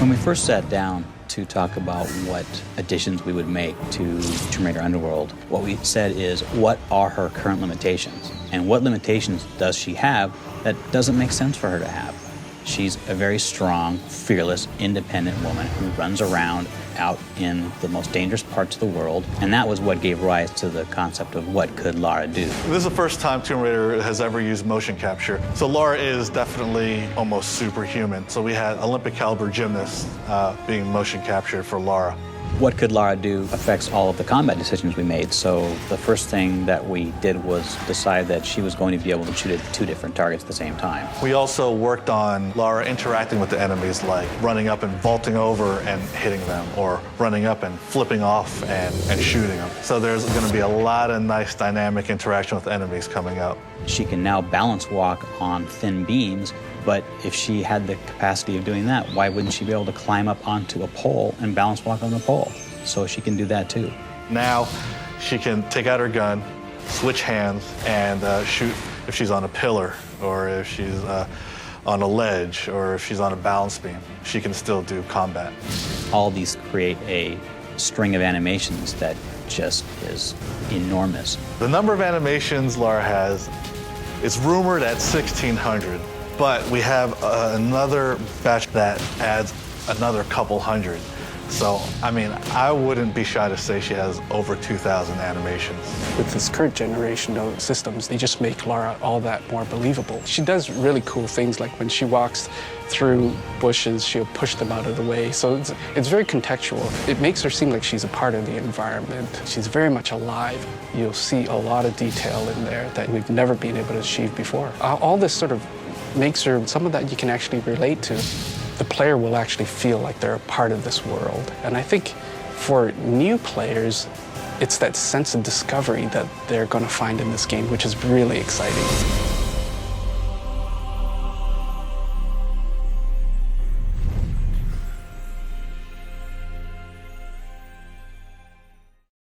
When we first sat down to talk about what additions we would make to Tomb Raider Underworld, what we said is, what are her current limitations? And what limitations does she have that doesn't make sense for her to have? She's a very strong, fearless, independent woman who runs around out in the most dangerous parts of the world, and that was what gave rise to the concept of what could Lara do. This is the first time Tomb Raider has ever used motion capture. So Lara is definitely almost superhuman. So we had Olympic caliber gymnasts being motion captured for Lara. What could Lara do affects all of the combat decisions we made. So the first thing that we did was decide that she was going to be able to shoot at 2 different targets at the same time. We also worked on Lara interacting with the enemies, like running up and vaulting over and hitting them, or running up and flipping off and shooting them. So there's going to be a lot of nice dynamic interaction with enemies coming up. She can now balance walk on thin beams, but if she had the capacity of doing that, why wouldn't she be able to climb up onto a pole and balance walk on the pole? So she can do that too. Now she can take out her gun, switch hands, and shoot if she's on a pillar, or if she's on a ledge, or if she's on a balance beam. She can still do combat. All these create a string of animations that just is enormous. The number of animations Lara has is rumored at 1,600. But we have another batch that adds another couple hundred. So, I mean, I wouldn't be shy to say she has over 2,000 animations. With this current generation of systems, they just make Lara all that more believable. She does really cool things, like when she walks through bushes, she'll push them out of the way. So it's very contextual. It makes her seem like she's a part of the environment. She's very much alive. You'll see a lot of detail in there that we've never been able to achieve before. All this sort of makes her some of that you can actually relate to. The player will actually feel like they're a part of this world. And I think for new players, it's that sense of discovery that they're going to find in this game, which is really exciting.